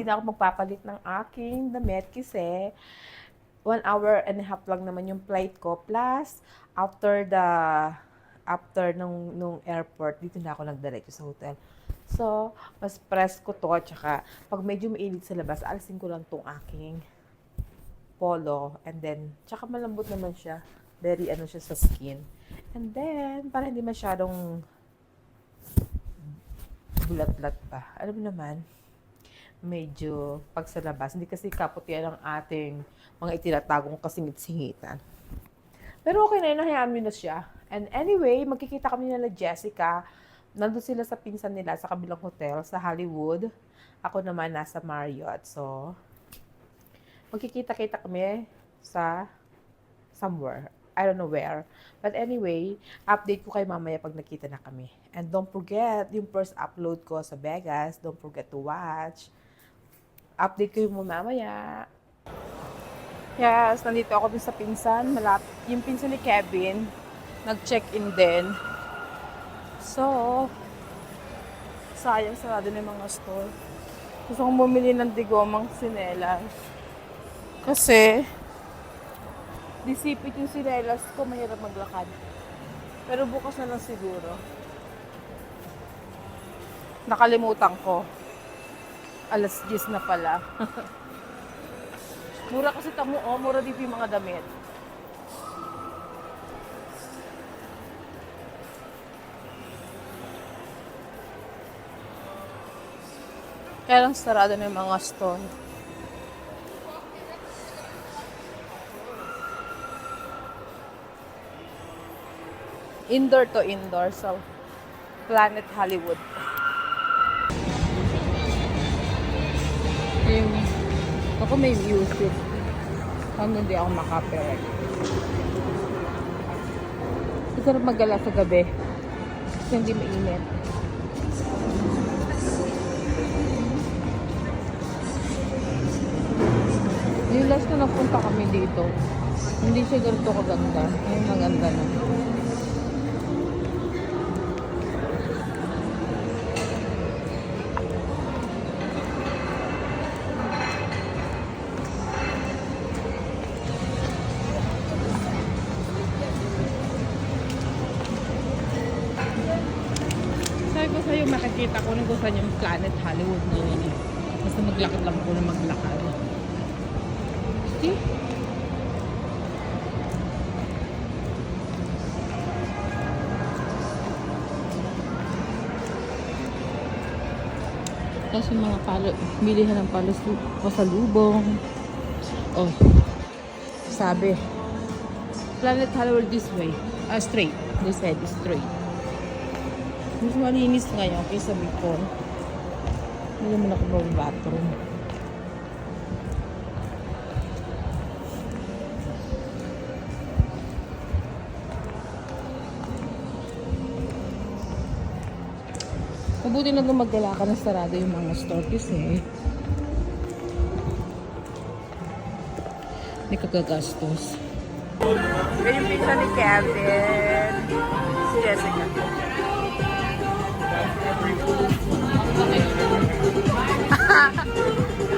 na ako magpapalit ng aking damit kasi 1 hour and a half lang naman yung flight ko. Plus, after nung airport, dito na ako nagdiretso sa hotel. So, mas press ko to. Tsaka, pag medyo mainit sa labas, alisin ko lang tong aking polo. And then, tsaka malambot naman siya. Very ano siya sa skin. And then, para hindi masyadong bulat-lat pa. Alam mo naman, medyo pag sa labas, hindi kasi kaputian ang ating mga itinatagong kasingit-singitan. Pero okay na yun, nahayaan mo na siya. And anyway, magkikita kami nila Jessica. Nandun sila sa pinsan nila sa kabilang hotel sa Hollywood. Ako naman nasa Marriott. So, magkikita-kita kami sa somewhere. I don't know where. But anyway, update ko kayo mamaya pag nakita na kami. And don't forget, yung first upload ko sa Vegas, don't forget to watch. Update ko yung mamaya. Yes, nandito ako dun sa pinsan. Yung pinsan ni Kevin, nag-check-in din. So, sayang sarado na yung mga store. Gusto kong bumili ng digomang sinelas. Kasi, disipit yung sinelas ko, mahirap maglakad. Pero bukas na lang siguro. Nakalimutan ko. Alas 10 na pala. Mura kasi mura dito yung mga damit. Kaya lang sarado na yung mga store. Indoor to indoor, so Planet Hollywood. Yung, ako may music. Ano hindi ako makapirate. Masarap mag-gala sa gabi. Kasi hindi mainit. Yung last na napunta kami dito, hindi siya ganito kaganda. Ngayon maganda na. Sabi ko sa'yo, makikita ko nung gusto yung Planet Hollywood ngayon eh. Basta maglakad lang ako na maglakad. See? Tapos yung mga bilihan ng pasalubong. Oh, sabi, Planet Hollywood this way. Straight. They said straight. Mas malinis ngayon kaysa before. Hindi naman ako mag-bathroom. Mabuti na nung maggala ka na sarado yung mga store kasi hindi ka gagastos. Yan yung pizza ni Kevin. Si Jessica.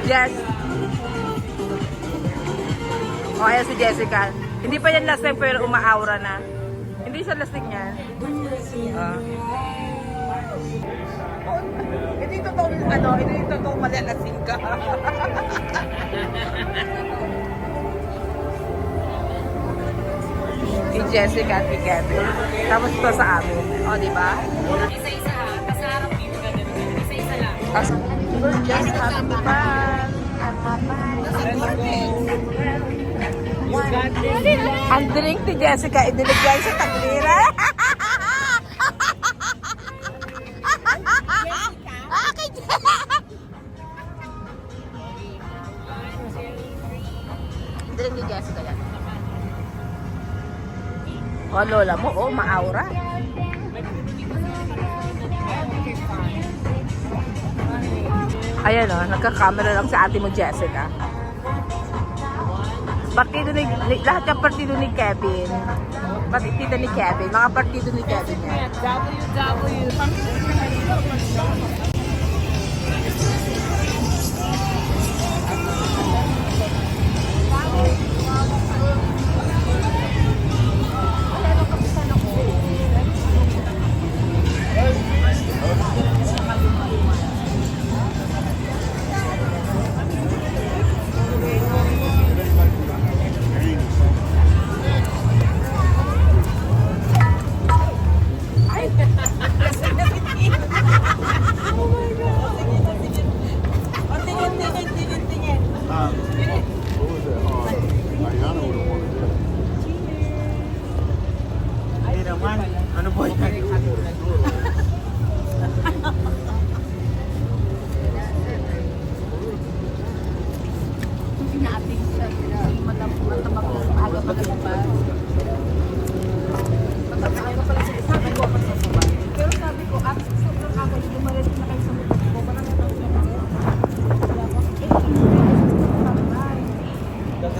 Yes. O, ayan si Jessica. Hindi pa yan lasing pero umaaura na. Hindi siya lasing yan. Hindi totoo malalasing ka. Si Jessica at si Kevin. Tapos ito sa amin. O, diba? Isa-isa ha. Kasarap dito ka din. Isa-isa lang. We're just having fun. Ang drink ni Jessica, iniligay sa taglira. Drink ni Jessica yan. O, lola mo, maaura. Ayan o, nagka-camera lang sa ate mo, Jessica. Partido ni, lahat yung partido ni Kevin. Partido ni Kevin, mga partido ni Kevin yan.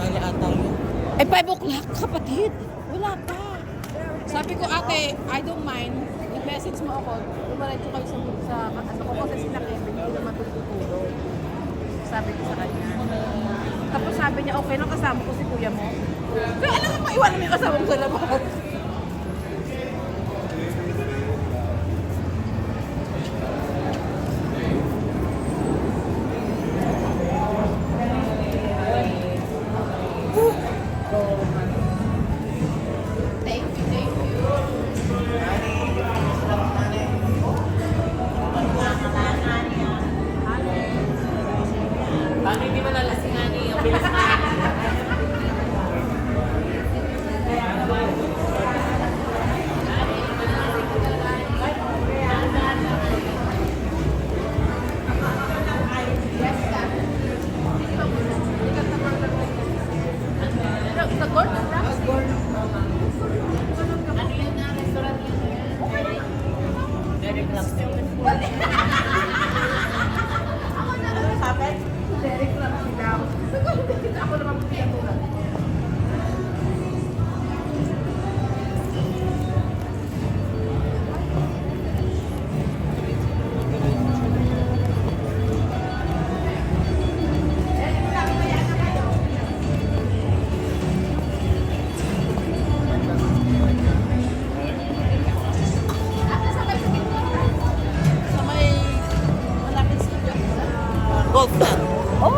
Kaya ata yun. Ay, 5 o'clock, kapatid. Wala pa. Sabi ko, ate, I don't mind. I-message mo ako. Umaray ko kayo sa ano ko kasi sinakyan. Hindi naman tutulog. Sabi ko sa kanya. Tapos sabi niya, okay lang kasama ko si kuya mo. Kaya alam mo, maiwan mo yung kasama mo sa labas. Paano hindi malalasingan eh? Ang bilis na. Sa court? Ano yun na restaurant yun? Very club. Derek lang daw. Ako naman pinatulan. Sa may malapit sa golf na. Oh!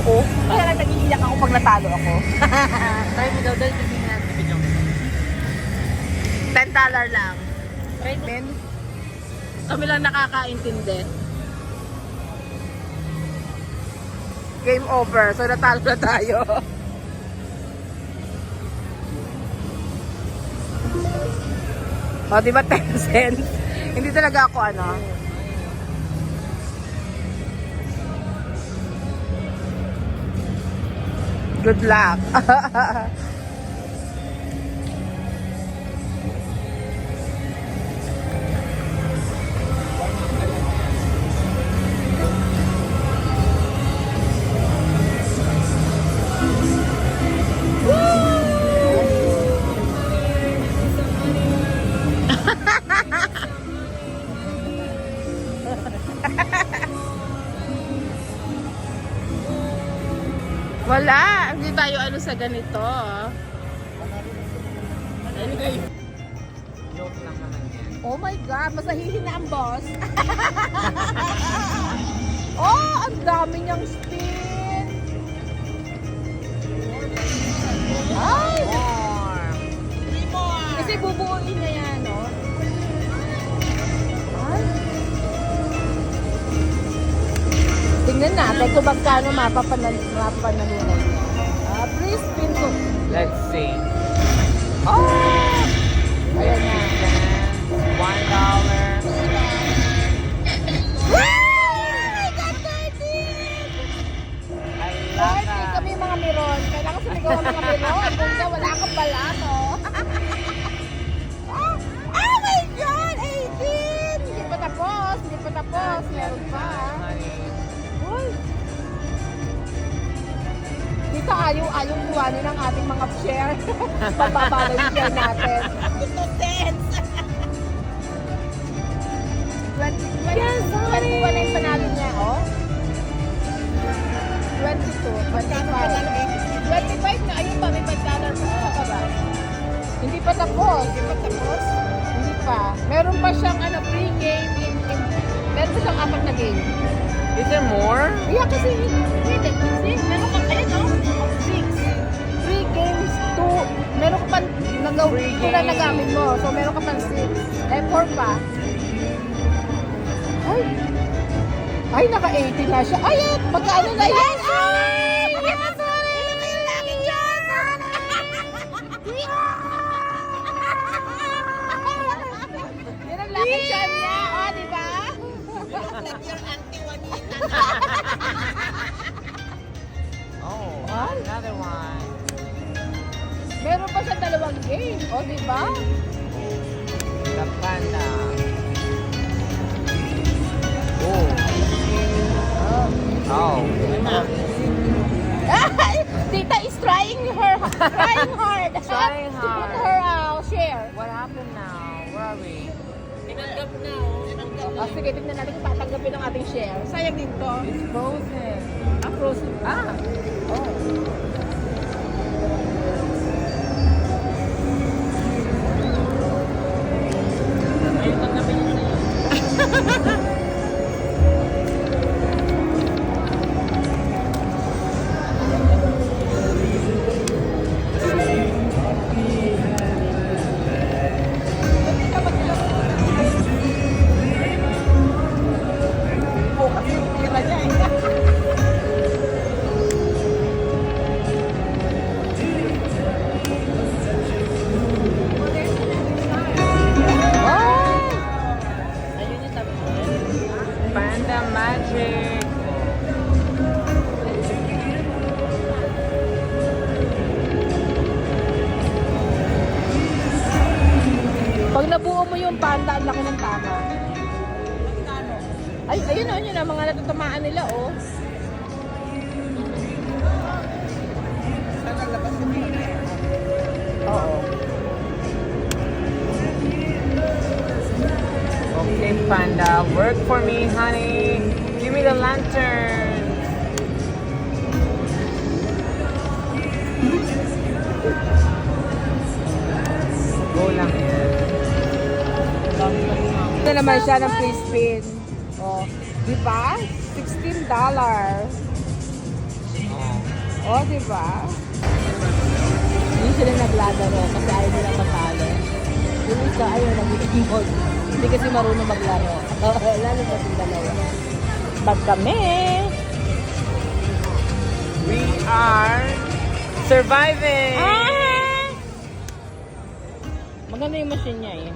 Oo. Kaya lang nag-iiyak ako pag natalo ako. Try mo daw, dahil titignan natin video mo. $10 lang. Try mo. Men, kami lang nakakaintindi. Game over. So, natalo na tayo. O, di ba 10 cents? Hindi talaga ako ano. Good luck. Wala, hindi tayo ano sa ganito. Anyway. Joke lang naman yan. Oh my God, masahihin na ang boss. Oh, ang dami niyang spin. Ay! Kasi bubuuin niya yan, no? Ay! Tingnan natin kung magkano mapapanalunan niya. Please spin ko. Let's see. Oh! Ayan na. $1. Yay! Got 13! I love 13 that. kami mga meron. Kailangan sumigaw ang mga meron. Kung ka, wala kang pala, no? Oh my God! 18! Hindi pa tapos. Hindi pa tapos. Meron pa. Honey. Uy, Basta ayaw kuhanin ng ating mga share. Pababa yung share natin. Ito, tense. 21 na yung panalo niya, oh. 22, 25. 25 na, ayun pa, may $5 pa ba? Hindi pa tapos. Hindi pa. Meron pa siyang free game meron pa siyang 4 na game. Is there more? Yeah, kasi meron ka, ayun oh, 3 games, 2, meron ka pang Free 2 na game. nagamit mo, so meron ka pang 6. 4 pa. Ay, naka-80 na siya. Ay, magkano na yan? Ay! Yes! Yan ang lucky charm niya, oh, di ba? Like your auntie Juanita. Oh, What? another one. Meron pa siya 2 game, oh, di ba? The panda. Oh. Oh. Tita is trying hard. Trying hard. To put her share. What happened now? Where are we? Tinanggap na, oh. Oh, sige, tignan natin kung tatanggapin ng ating share. Sayang din to. It's frozen. Frozen. Ah. Oh. Ayun, tanggapin niya sa'yo. Ayun yung sabi ko. Panda magic. Pag nabuo mo yung panda, ang laki ng tama. Ay, ayun o, yun ang mga natatamaan nila, oh. Oo. Okay, panda. Work for me, honey. Give me the lantern. Go lang yan. Ito naman siya ng free spin. Oh, di ba? $16. Oh. Oh, di ba? Hindi sila naglalaro kasi ayaw nila matalo. Yung isa ayaw nag-iimod. Hindi kasi marunong maglaro. Lalo na yung dalawa. Pag kami, We are surviving. maganda yung machine niya eh.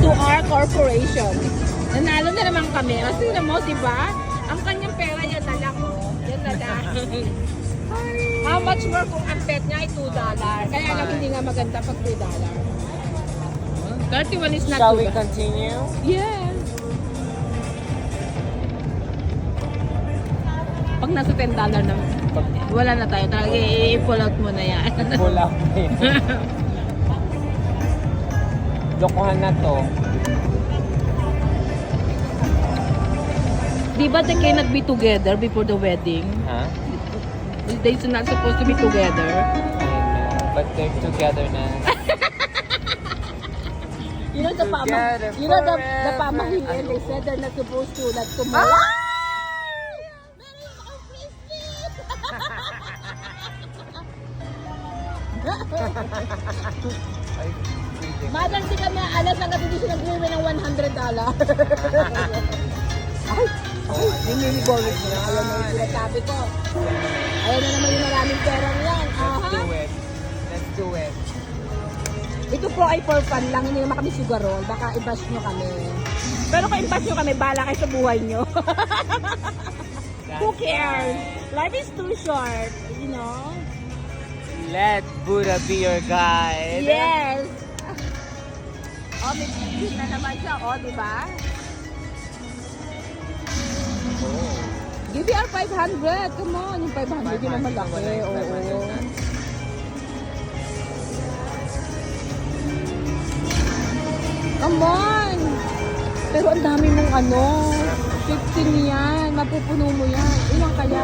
To our corporation. Nanalo na naman kami. Kasi na mo, di ba? Ang kanyang pera yan na lang. Oh. Yan na lang. How much more kung ang bet niya ay $2? Kaya lang hindi nga maganda pag $2. 31 is not Shall too we bad. continue? Yes. Pag nasa $10 na, wala na tayo. Talaga i-pull out mo na yan. Pull out din. Lokohan na to. Di ba they cannot be together before the wedding? Huh? They're not supposed to be together. I know. But they're together na. You know the Together the forever. pamahiin, they said they're not supposed to like tomorrow. Ay, pwede. Madam, di kami alas hanggat hindi siya nag-iwi ng $100. Ay, nini-bonus niya. Ayan na yung sinasabi ko. Ayan na naman yung maraming perang yan. Let's do Aha. it. Let's do it. Ito po ay for fun lang, hindi naman kami sugarol. Baka i-bash nyo kami. Pero kung i-bash nyo kami, bahala kayo sa buhay nyo. Who cares? Life is too short, you know? Let Buddha be your guide. Yes! Oh, may biscuit na naman siya, oh, di ba? Oh. DBR 500. Come on, yung 500 yun ang malaki. Oo. Come on! Pero ang dami mong ano, 15 yan. Mapupuno mo yan. Ilang kaya?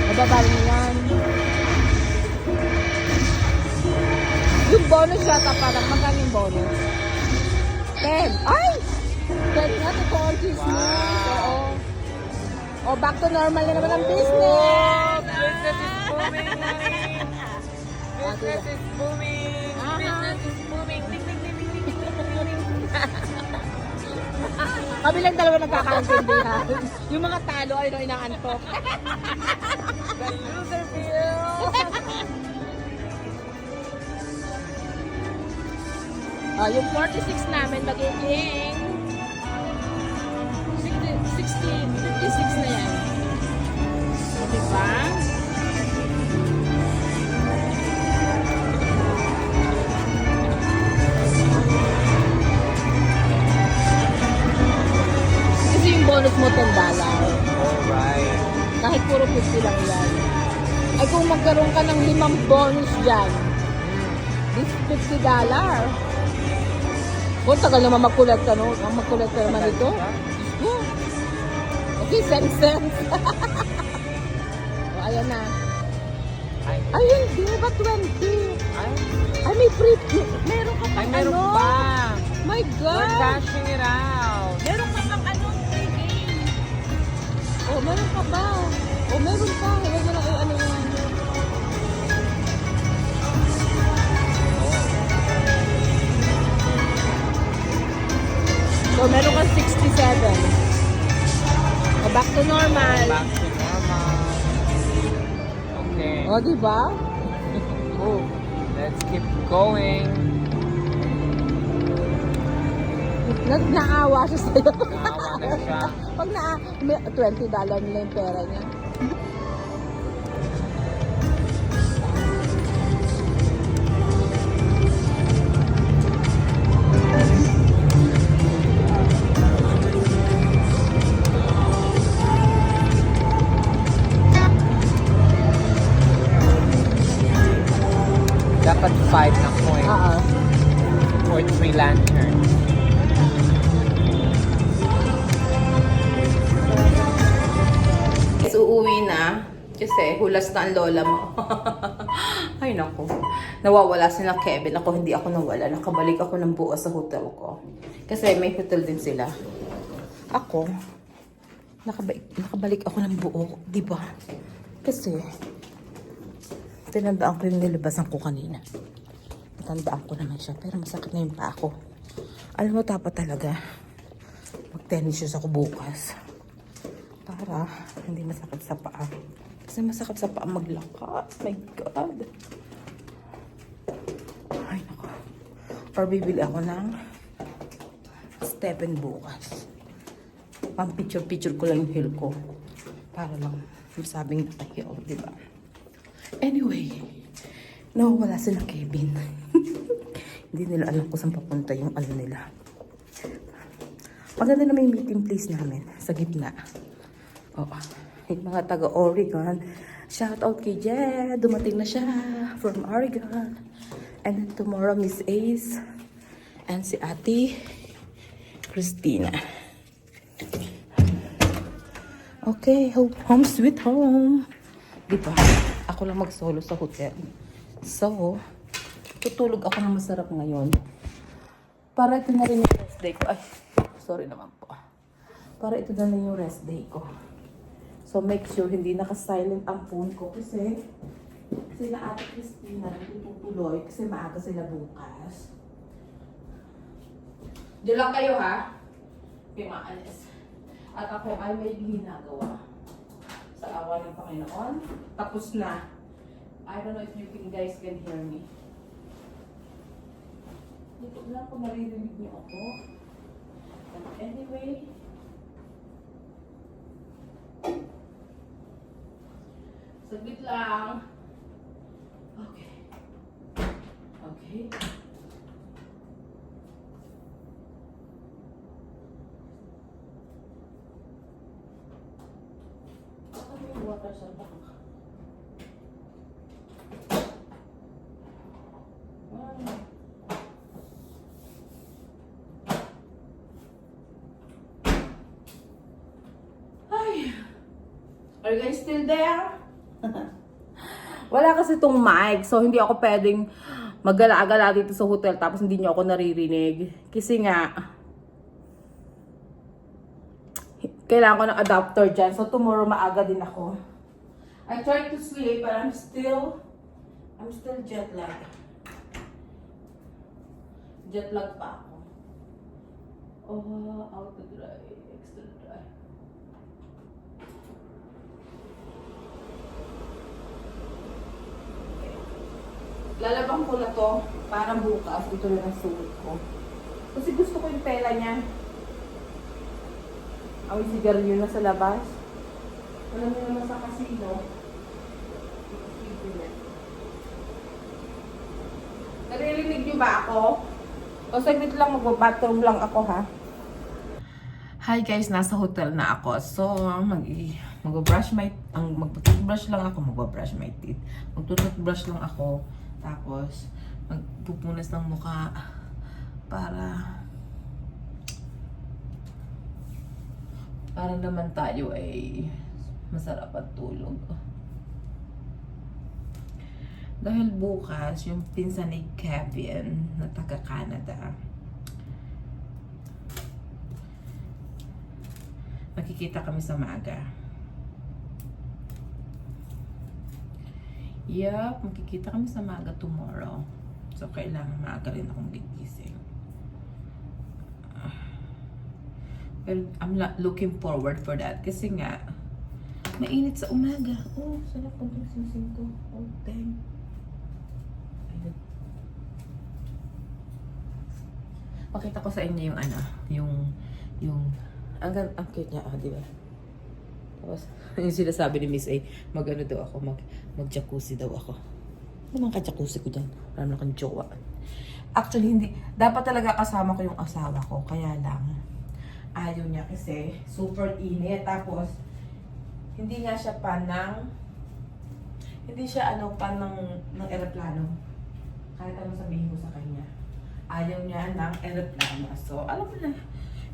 Mababal mo yan. Yung bonus yata parang magkano yung bonus? 10. Ay! 10 nga to all business. Oo. O, back to normal na naman ang business. Business is booming, honey. Business is booming. Business is booming. Ding, ding, ding, ding, ding, ding, ding, ding. Kami lang dalawa nagkakaintindihan. Yung mga talo ay no inaantok. The loser feel. Yung 46 namin magiging 56 na yan. Diba? Kasi yung bonus mo $10. Alright. Kahit puro 50 lang yan. Ay kung magkaroon ka ng 5 bonus dyan, this $50. Kung tagal naman magkulat ka, no? Ang magkulat ka naman ito. Yeah. Okay, cents. O, ayan na. Ay, hindi ba 20? Ay, may free. Meron ka pang Meron ano? pa. My We're God. cashing it out. Meron ka pang ano? Free game. Oh, meron ka ba? Oh, meron pa. Huwag mo na kayo ano yan. So, meron ka 67. O, back to normal. Back to normal. Okay. O, diba? Oh, let's keep going. Naawa siya sa'yo. Naawa na siya. Pag $20 nila yung pera niya. Dapat 5 na coin Oo. or 3 lanterns. So, uuwi na. Kasi hulas na ang lola mo. Ay naku. Nawawala sila Kevin. Ako hindi ako nawala. Nakabalik ako ng buo sa hotel ko. Kasi may hotel din sila. Ako, nakabalik ako ng buo. Diba? Kasi, tinandaan ko yung nilabasan ko kanina. Tandaan ko naman siya. Pero masakit na yung paa ko. Alam mo, dapat talaga mag-tennis shoes ako bukas. Para hindi masakit sa paa. Kasi masakit sa paa maglakad. My God. Ay, naku. Or bibili ako ng Stephen bukas. Pang picture-picture ko lang yung heel ko. Para lang masabing naka-heel, diba? Anyway, nawawala sila Kevin. Hindi nila alam kung saan papunta yung ano nila. Maganda na may meeting place namin sa gitna. Oh, yung mga taga Oregon. Shout out kay Jed. Dumating na siya from Oregon. And then tomorrow, Miss Ace. And si Ate Christina. Okay, home sweet home. Diba? Ako lang mag-solo sa hotel. So, tutulog ako ng masarap ngayon. Para ito na rin yung rest day ko. Ay, sorry naman po. Para ito na rin yung rest day ko. So, make sure hindi naka-silent ang phone ko kasi sila Ate Christina tutuloy kasi maaga sila bukas. Diyan lang kayo ha. May maalis. At ako ay may ginagawa. Sa awa ng Panginoon. Tapos na. I don't know if you guys can hear me. Dito lang kung maririnig niyo ako. But anyway, saglit lang. Okay. Okay. Are you guys still there? Wala kasi itong mic, so hindi ako pwedeng maggala-gala dito sa hotel tapos hindi niyo ako naririnig. Kasi nga, kailangan ko ng adapter dyan. So tomorrow maaga din ako. I tried to sleep but I'm still jet lag. Jet lag pa ako. Oh, auto dry, extra dry. Lalabang ko na to para bukas. Ito na ang suot ko. Kasi gusto ko yung tela niya. Ang sigarilyo na sa labas. Alam mo naman sa casino. Naririnig niyo ba ako? O saglit lang, mag-bathroom lang ako ha. Hi guys, nasa hotel na ako. So, mag-brush lang ako, mag-brush my teeth. Mag-toothbrush lang ako. Tapos, magpupunas ng mukha para naman tayo ay masarap at tulog. Dahil bukas, yung pinsan ni Kevin na taga-Canada, makikita kami sa Maga. Yup, magkikita kami sa Maga tomorrow. So, kailangan maaga rin akong gigising. Pero, I'm looking forward for that. Kasi nga, mainit sa umaga. Oh, sarap pag nagsising ko. Oh, dang. Ayun. Pakita ko sa inyo yung ang cute niya, di ba? Tapos, yung sinasabi ni Miss A, mag-ano daw ako, mag-jacuzzi daw ako. Ano naman ka-jacuzzi ko dyan? Parang akong jowa. Actually, hindi. Dapat talaga kasama ko yung asawa ko. Kaya lang, ayaw niya kasi super init. Tapos, hindi nga siya pan ng eroplano. Kahit ano sabihin ko sa kanya. Ayaw niya ng eroplano. So, alam mo na,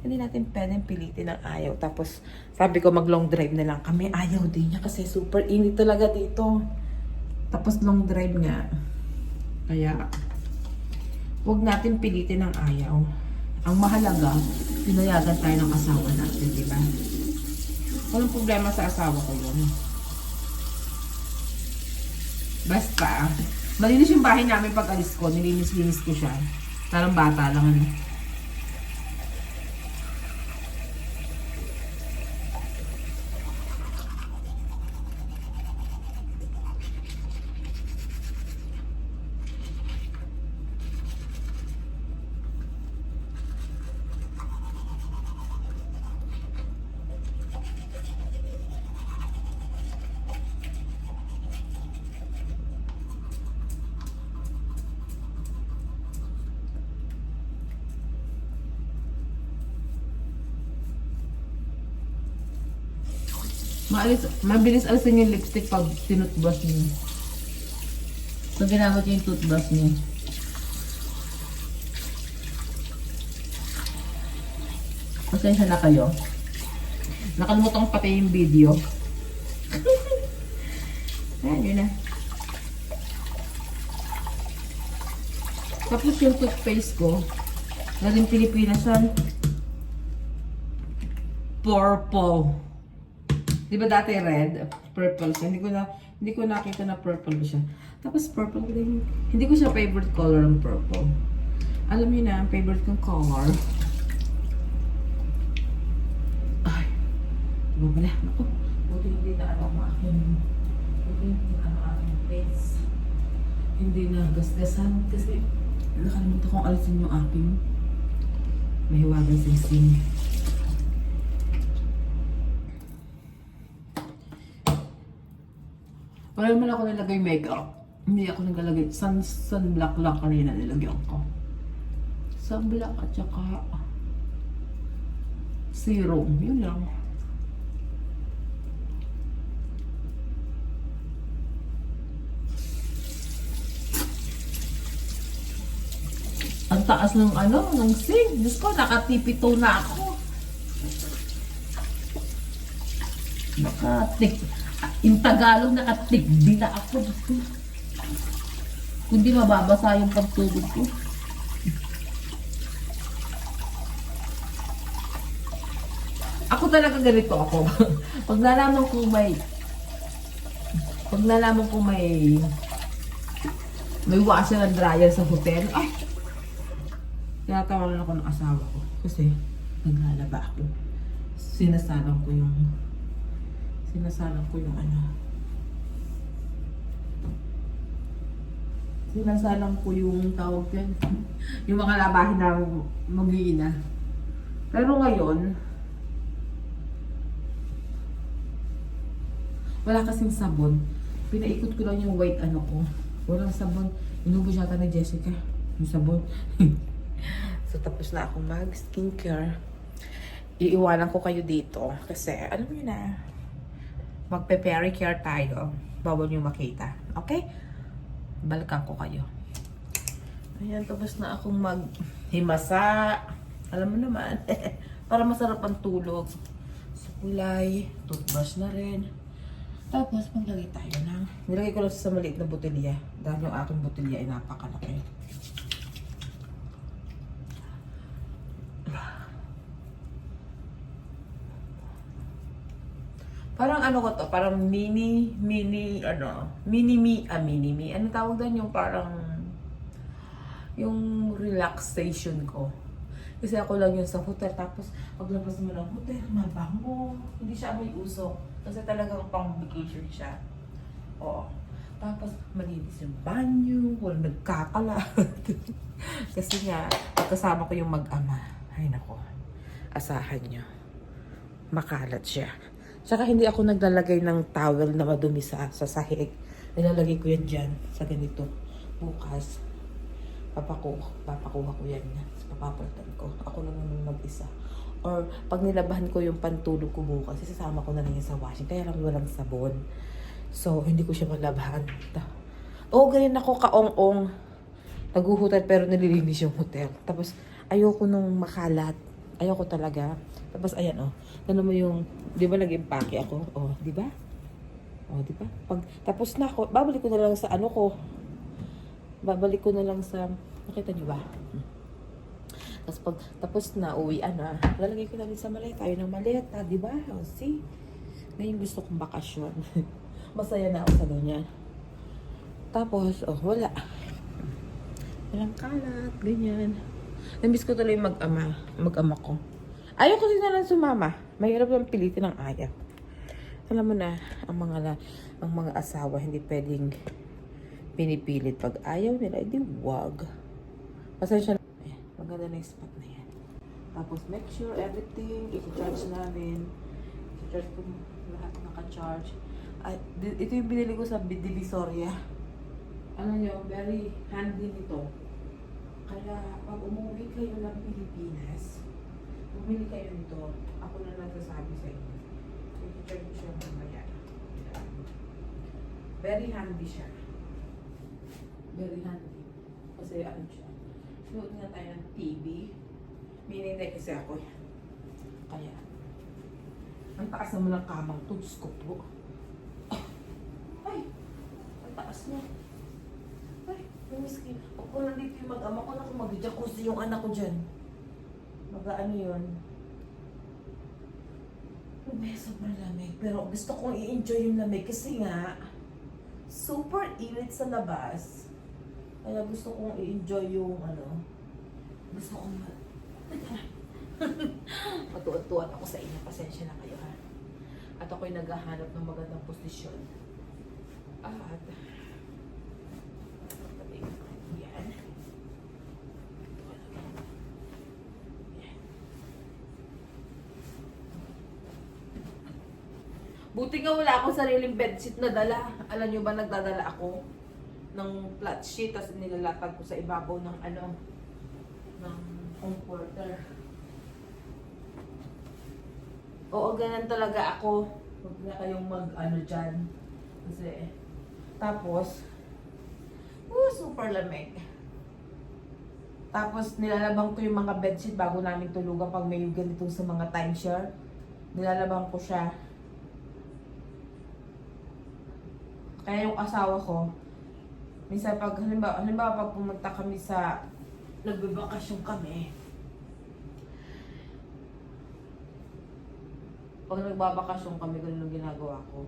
hindi natin pwedeng pilitin ng ayaw. Tapos, sabi ko mag-long drive na lang kami. Ayaw din niya kasi super init talaga dito. Tapos, long drive nga. Kaya, huwag natin pilitin ng ayaw. Ang mahalaga, pinayagan tayo ng asawa natin, di ba? Walang problema sa asawa ko yun. Basta, malinis yung bahay namin pag alis ko. Nilinis-linis ko siya. Parang bata lang, ano. Mabilis alisin yung lipstick pag tinutbrush niyo. So, ginamit niyo yung toothbrush niyo. Pasensya na kayo. Nakalimutan ko pati yung video. Ayan, yun na. Tapos yung toothpaste ko, galing Pilipinas yan. Purple. Di ba dati red? Purple siya. Hindi ko nakita na purple siya. Tapos purple din. Hindi ko siya favorite color ng purple. Alam niyo na, ang favorite kong color. Ay. Diba ba na? Naku. Buti hindi na ano ang aking. Buti hindi na ano ang aking face. Hindi na gasgasan. Kasi nakalimutan kong alisin yung aking mahiwagang sing-sing. Wala naman ako nilagay makeup. Hindi ako naglalagay. Sunblock lang kanina nilagyan ko. Sunblock at saka serum. Yun lang. Ang taas ng ng sink. Diyos ko, nakatipito na ako. Yung Tagalog, nakatigdi na ako. Diyos ko. Kundi mababasa yung pagtulog ko. Ako talaga ganito ako. Pag nalaman ko may washer and dryer sa hotel, ay! Tinatawanan ako ng asawa ko. Kasi naglalaba ako. Sinasalang ko yung tawag yan. Yung mga labahin na mag-iina. Pero ngayon, wala kasing sabon. Pinaikot ko lang yung white ko. Walang sabon. Inubos yata ni Jessica. Yung sabon. So, tapos na ako mag-skincare. Iiwanan ko kayo dito. Kasi, alam niyo na, magpe-pericure tayo. Bawal niyo makita. Okay? Balikan ko kayo. Ayan, tapos na akong maghimasa. Alam mo naman. Para masarap ang tulog. So, kulay. Toothbrush na rin. Tapos, maglagay tayo ng... Nilagay ko lang sa maliit na botelya. Dahil yung aking botelya ay napakalaki. Parang ko to? Parang mini me. Ano tawag doon? Yung parang... Yung relaxation ko. Kasi ako lang yun sa hotel. Tapos, paglabas mo ng hotel, mabango. Hindi siya may usok. Kasi talagang pang vacation siya. Oo. Tapos, malinis yung banyo. Walang nagkakalat. Kasi nga, kasama ko yung mag-ama. Ay, nako. Asahan nyo. Makalat siya. Tsaka hindi ako naglalagay ng towel na madumi sa sahig. Nilalagay ko yan dyan. Sa ganito. Bukas. Papakuha ko yan. Papapalitan ko. Ako lang naman mag-isa. Or pag nilabahan ko yung pantulog ko bukas, isasama ko na lang yan sa washing. Kaya lang walang sabon. So, hindi ko siya malabahan. Ganyan ako kaong-ong. Naguhutal pero nililinis yung hotel. Tapos, ayoko nung makalat. Ayoko talaga. Tapos, ayan Ano mo yung, di ba nag-impake ako? Di ba? Di ba? Tapos na ako, babalik ko na lang sa nakita niyo ba? Tapos tapos na, uwian na. Lalagay ko na rin sa maleta. Tayo ng maleta, di ba? See? Ngayon gusto kong bakasyon. Masaya na ako sa ganyan. Tapos, wala. Walang kalat, ganyan. Namiss ko tuloy mag-ama ko. Ayaw ko din na lang sumama. Mahirap lang pilitin ng ayaw. Alam mo na, ang mga asawa hindi pwedeng pinipilit. Pag ayaw nila, edi wag. Pasensya na. Maganda na yung spot na yan. Tapos make sure everything i-charge namin. I-charge ko lahat naka-charge. Ito yung binili ko sa Divisoria. Ano nyo, very handy nito. Kaya pag umuwi kayo ng Pilipinas, bumili kayo nito. Ako na nagsasabi sa inyo. I-charge ko siya mamaya. Very handy siya. Very handy. Kasi ano siya. Nood nga tayo ng TV. Minintay kasi ako. Kaya, ang taas naman ng kamang to. Diyos ko po. Ay! Ang taas niya. Ay, yung miskin. Pag ko nandito yung mag-ama ko, naku, mag-jacuzzi yung anak ko dyan. Mag-ano yun. Sobrang lamig. Pero gusto kong i-enjoy yung lamig kasi nga, super init sa labas. Kaya gusto kong i-enjoy yung gusto kong matuwan-tuwan ako sa inyo. Pasensya na kayo ha. At ako'y naghahanap ng magandang posisyon. At yan. Buti nga wala akong sariling bedsheet na dala. Alam nyo ba, nagdadala ako ng flat sheet, tapos nilalatag ko sa ibabaw ng ng comforter. Oo, ganun talaga ako. Huwag na kayong dyan. Kasi, tapos, super lamig. Tapos nilalabang ko yung mga bedsheet bago namin tulugan pag may ganito sa mga timeshare. Nilalabang ko siya. Kaya yung asawa ko, minsan pag, halimbawa pag pumunta kami sa, nagbabakasyon kami. Pag nagbabakasyon kami, ganun yung ginagawa ko.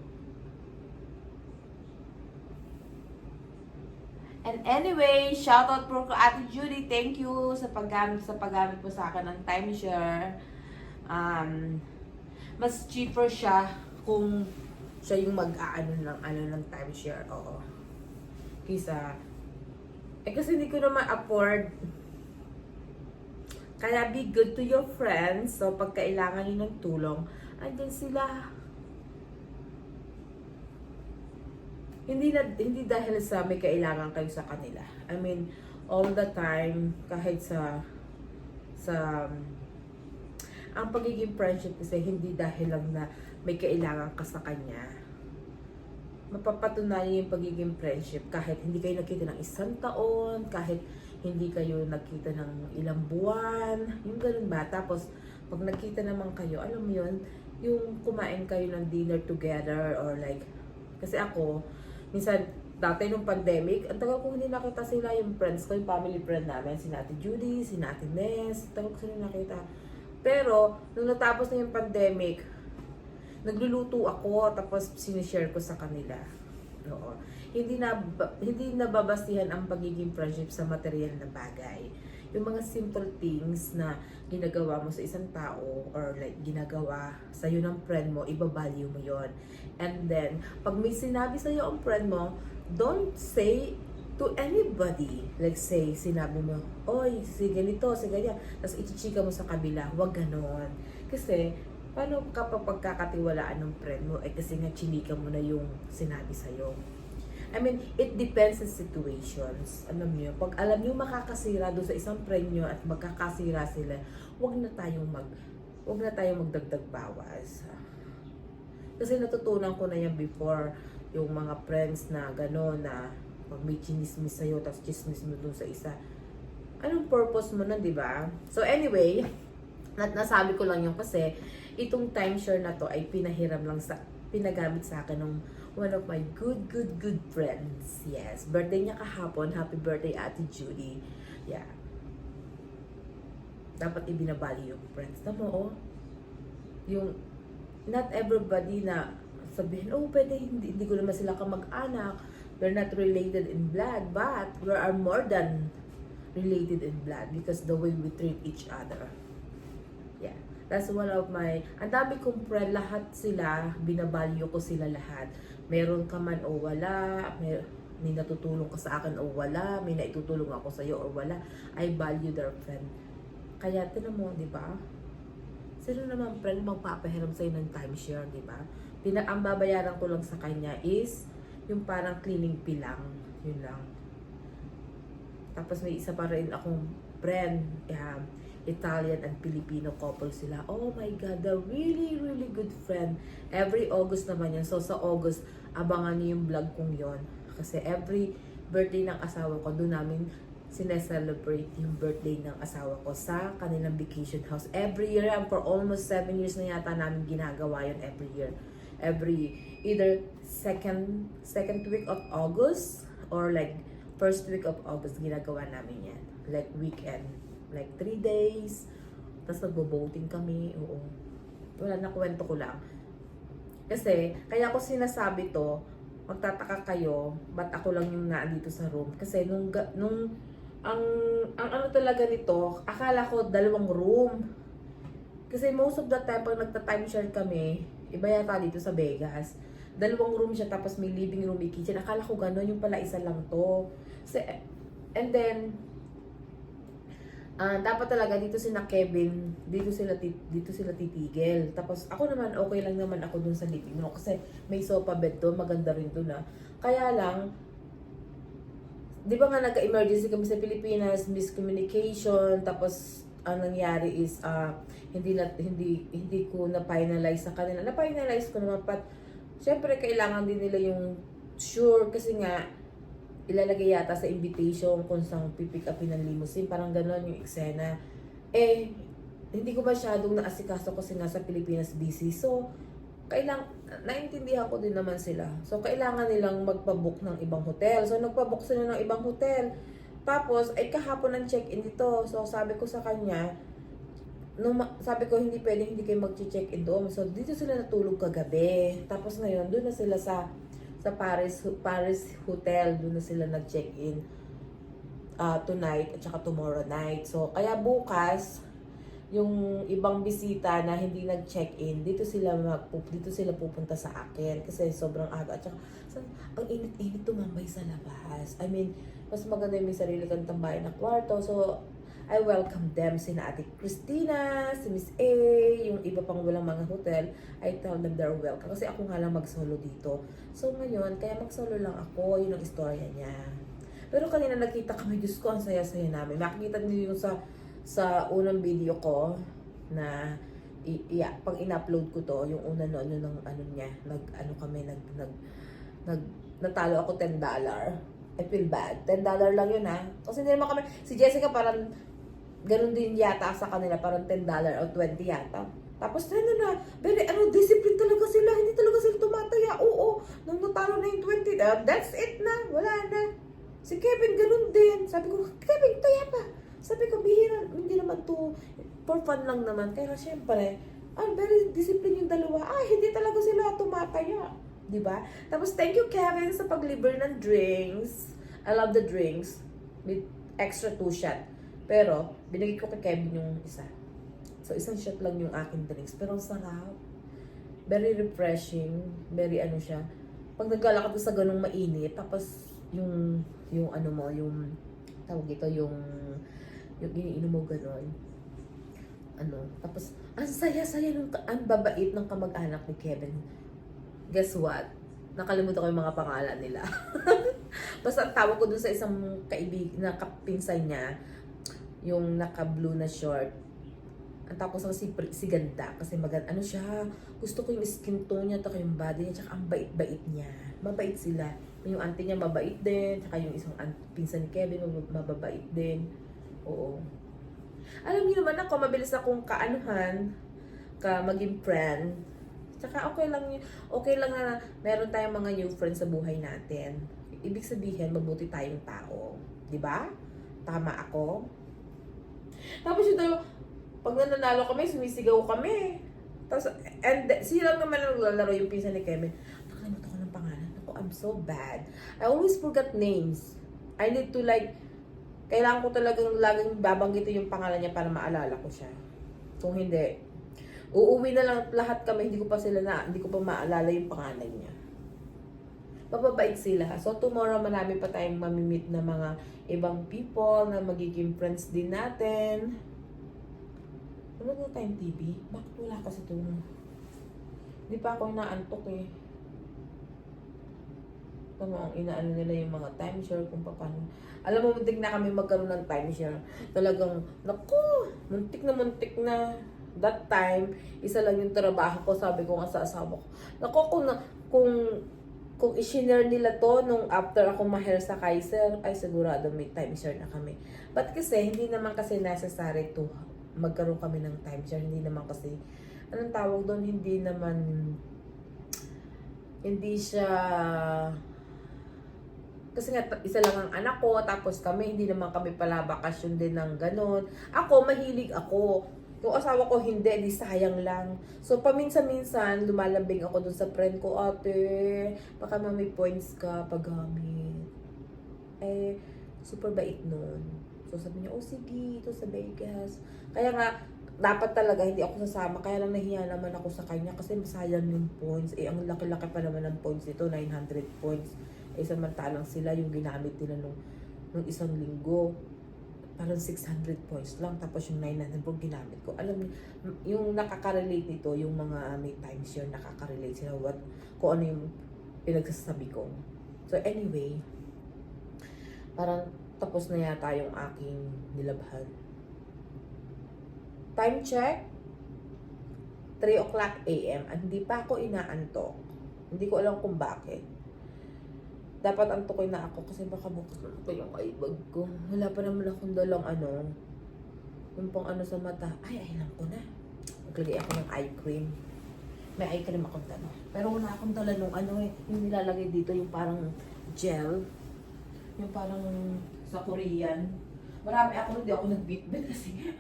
And anyway, shoutout po ko Ate Judy. Thank you sa paggamit mo sa akin ng timeshare. Mas cheaper siya kung siya yung mag-aano ng timeshare. Oo. Kisa, kasi hindi ko naman afford. Kaya be good to your friends. So, pag kailangan nyo ng tulong, andyan sila. Hindi dahil sa may kailangan kayo sa kanila. I mean, all the time, kahit ang pagiging friendship kasi hindi dahil lang na may kailangan ka sa kanya. Mapapatunayan yung pagiging friendship kahit hindi kayo nakita ng 1 taon, kahit hindi kayo nakita ng ilang buwan, yung ganun ba? Tapos, pag nakita naman kayo, alam mo yun, yung kumain kayo ng dinner together or like, kasi ako, minsan, dati nung pandemic, ang tagal ko hindi nakita sila, yung friends ko, yung family friend namin, si Ate Judy, si Ate Ness, tagal ko sila nakita. Pero, nung natapos na yung pandemic, nagluluto ako, tapos sinishare ko sa kanila. Oo. Hindi nababastihan ang pagiging friendship sa material na bagay. Yung mga simple things na ginagawa mo sa isang tao or like ginagawa sa'yo ng friend mo, ibabalue mo yon. And then, pag may sinabi sa'yo ang friend mo, don't say to anybody. Like say, sinabi mo, oy, si ganito, si ganyan. Tapos ichichika mo sa kabila. Huwag ganon. Kasi, paano kapag pagkakatiwalaan ng friend mo, kasi nga chinika mo na yung sinabi sa'yo. I mean, it depends sa situations. Alam niyo, pag alam niyo makakasira doon sa isang friend niyo at magkakasira sila, wag na tayong magdagdag bawas. Kasi natutunan ko na yan before, yung mga friends na gano'n na pag may chinismis sa'yo, tapos chismis mo doon sa isa. Anong purpose mo nun, di ba? So anyway, nasabi ko lang yun kasi itong timeshare na to ay pinagamit sa akin ng one of my good friends. Yes, birthday niya kahapon. Happy birthday, Ate Judy. Yeah. Dapat ibinabali yung friends. Tama, oh. Yung, not everybody na sabihin, oh, pwede, hindi ko naman sila kamag-anak. We're not related in blood, but we are more than related in blood because the way we treat each other. Yeah. That's one of my, ang dami kong friend, lahat sila, binabalyo ko sila lahat. Meron ka man o wala, may natutulong ka sa akin o wala, may naitutulong ako sa iyo o wala, I value their friend. Kaya tinan mo, di ba? Sino naman friend magpapahiram sa'yo ng timeshare, di ba? Ang babayaran ko lang sa kanya is yung parang cleaning fee lang. Yun lang. Tapos may isa pa rin akong friend, Italian and Filipino couple sila. Oh my God, they're really good friend. Every August naman yan. So sa August, abangan niyo yung vlog kong yon. Kasi every birthday ng asawa ko, doon namin sineselebrate yung birthday ng asawa ko sa kanilang vacation house. Every year, and for almost 7 years na yata namin ginagawa yun every year. Either second week of August or like first week of August, ginagawa namin yan. Like weekend. Like 3 days. Tapos nagbo-boating kami. Oo. Wala na, kwento ko lang. Kasi, kaya ko sinasabi to, magtataka kayo, ba't ako lang yung naandito sa room. Kasi ang ano talaga nito, akala ko 2 room. Kasi most of the time, pag nagta-timeshare kami, iba yata dito sa Vegas, 2 room siya, tapos may living room, may kitchen. Akala ko gano'n, yung pala isa lang to. Kasi, and then, dapat talaga dito si Kevin, dito sila titigil. Tapos ako naman, okay lang naman ako dun sa living room kasi may sofa bed doon, maganda rin doon. Kaya lang, di ba nga nagka-emergency kami sa Pilipinas, miscommunication, tapos ang nangyari is hindi ko na-finalize sa kanila. Na-finalize ko naman, but syempre kailangan din nila yung sure kasi nga ilalagay yata sa invitation kung saan pipick upin ng limousine. Parang ganon yung eksena. Eh, hindi ko masyadong naasikaso kasi nga sa Pilipinas busy. So, naintindihan ko din naman sila. So, kailangan nilang magpabook ng ibang hotel. So, nagpabook sila ng ibang hotel. Tapos, ay kahapon ang check-in dito. So, sabi ko sa kanya, sabi ko, hindi pwede, hindi kayo mag-check-in doon. So, dito sila natulog kagabi. Tapos ngayon, doon na sila sa Paris Hotel. Doon na sila nag-check-in tonight at saka tomorrow night. So, kaya bukas, yung ibang bisita na hindi nag-check-in, dito sila pupunta sa akin kasi sobrang aga. At saka, ang init-init tumambay sa labas. I mean, mas maganda yung may sarili kang tambayan na kwarto. So, I welcome them, sina Ate Christina, si Miss A, yung iba pang walang mga hotel. I tell them they're welcome. Kasi ako nga lang mag-solo dito. So, ngayon, kaya mag-solo lang ako. Yun ang istorya niya. Pero kanina nakita kami, Diyos ko, ang saya-saya namin. Makikita niyo yung sa unang video ko na pag in-upload ko to, yung una noon ng ano niya, natalo ako $10. I feel bad. $10 lang yun ha. Kasi hindi naman kami, si Jessica parang ganun din yata sa kanila, parang $10 o 20 yata. Tapos discipline talaga sila, hindi talaga sila tumataya. Oo, nung natalo na yung 20, that's it na, wala na. Si Kevin ganun din. Sabi ko, Kevin, taya pa. Sabi ko, bihira, hindi naman to, for fun lang naman. Kaya syempre, very disciplined yung dalawa. Hindi talaga sila tumataya. Diba? Tapos, thank you, Kevin, sa pag-libre ng drinks. I love the drinks. With extra 2 shot. Pero, binigay ko kay Kevin yung isa. So, isang shot lang yung aking drinks. Pero, ang sarap. Very refreshing. Very siya. Pag naglalakad sa ganung mainit, tapos, yung tawag ito, yung iniinom mo gano'n. Tapos, ang saya-saya ang babait ng kamag-anak ni Kevin. Guess what? Nakalimutan ko yung mga pangalan nila. Basta tawag ko dun sa isang na kapinsan niya, yung naka-blue na short. Ang tapos si ganda, kasi siya, gusto ko yung skin tone niya, taka yung body niya, tsaka ang bait-bait niya. Mabait sila. Yung auntie niya mabait din, tsaka yung isang pinsan ni Kevin, mababait din. Oo. Alam niyo naman ako, mabilis akong maging friend. Tsaka okay lang na meron tayong mga new friends sa buhay natin. Ibig sabihin, mabuti tayong tao. Diba? Tama ako? Tapos pag nananalo kami, sumisigaw kami. Tapos, sila naman naglalaro yung pinsan ni Kevin. Nakalimutan ko ng pangalan. Ako, I'm so bad. I always forget names. I need to kailangan ko talagang laging babanggitin yung pangalan niya para maalala ko siya. Kung hindi, uuwi na lang lahat kami, hindi ko pa maalala yung pangalan niya. Mababait sila. So, tomorrow marami pa tayong mamimit na mga ibang people na magiging friends din natin. Ano na tayong TV? Bakit wala kasi ito? Hindi pa ako inaantok eh. Ang inaano nila yung mga timeshare kung paano. Alam mo, muntik na kami magkaroon ng timeshare. Talagang, muntik na. That time, isa lang yung trabaho ko, sabi ko nga sa asawa ko. Kung i-share nila to nung after ako ma-hire sa Kaiser, ay sigurado may timeshare na kami. But kasi, hindi naman kasi necessary to magkaroon kami ng timeshare. Hindi naman kasi, anong tawag doon, hindi siya, kasi nga, isa lang ang anak ko, tapos hindi naman kami pala bakasyon din ng ganon. Ako, mahilig ako. Yung asawa ko, hindi, di sayang lang. So, paminsan-minsan, lumalambing ako dun sa friend ko, ate, baka may points ka paggamit. Super bait nun. So, sabi niya, sige, ito sa Vegas. Kaya nga, dapat talaga, hindi ako sasama. Kaya lang nahiya naman ako sa kanya kasi masayang yung points. Ang laki-laki pa naman ng points nito, 900 points. Samantalang sila yung ginamit nila nung isang linggo. Parang 600 points lang. Tapos yung 900 po ginamit ko. Alam niyo, yung nakaka-relate nito, yung mga may timeshare, nakaka-relate sila kung ano yung pinagsasabi ko. So anyway, parang tapos na yata yung aking nilabhan. Time check, 3 o'clock a.m. At hindi pa ako inaantok. Hindi ko alam kung bakit. Dapat antukoy na ako kasi baka bukas ko yung eyebag ko. Wala pa naman akong dalang ano. Yung pang ano sa mata. Ay, alam ko na. Maglagay ako ng eye cream. May eye cream akong dala. Pero wala akong dala nung ano eh. Yung nilalagay dito, yung parang gel. Yung parang sa Korean. Marami ako, hindi ako nag-bit-bit kasi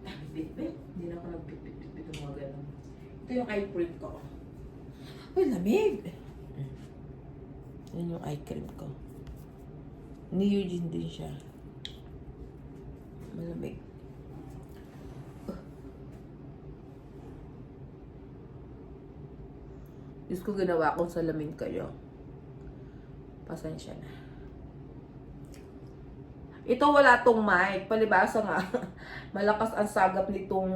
dami bit-bit. Hindi na ako nag-bit-bit-bit yung mga ganun. Ito yung eye cream ko. Uy, lamig! Yan yung eye cream ko. Ni Eugene din siya. Malamig. Diyos ko, ginawa kong salamin kayo. Pasensya na. Ito wala tong mic. Palibasa nga. Malakas ang sagap nitong...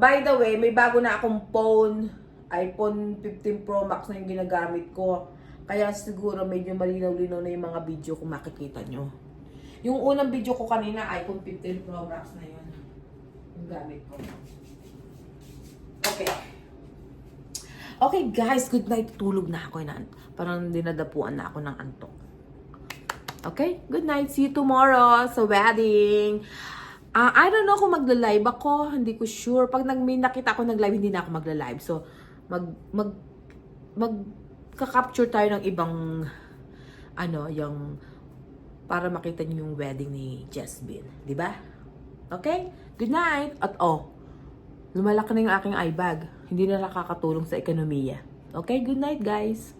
by the way, may bago na akong phone. iPhone 15 Pro Max na yung ginagamit ko. Kaya siguro medyo malinaw-linaw na yung mga video kung makikita nyo. Yung unang video ko kanina, iPhone 15 Pro Max na yun. Yung gamit ko. Okay. Okay guys, good night. Tulog na ako. Parang dinadapuan na ako ng antok. Okay? Good night. See you tomorrow sa wedding. I don't know kung magla-live ako. Hindi ko sure. Pag may nakita ako nag-live, hindi na ako magla-live. So, magka-capture tayo ng ibang yung para makita niyo yung wedding ni Jasmine. Diba? Okay? Good night. At lumalaki na yung aking eye bag. Hindi na nakakatulong sa ekonomiya. Okay? Good night, guys.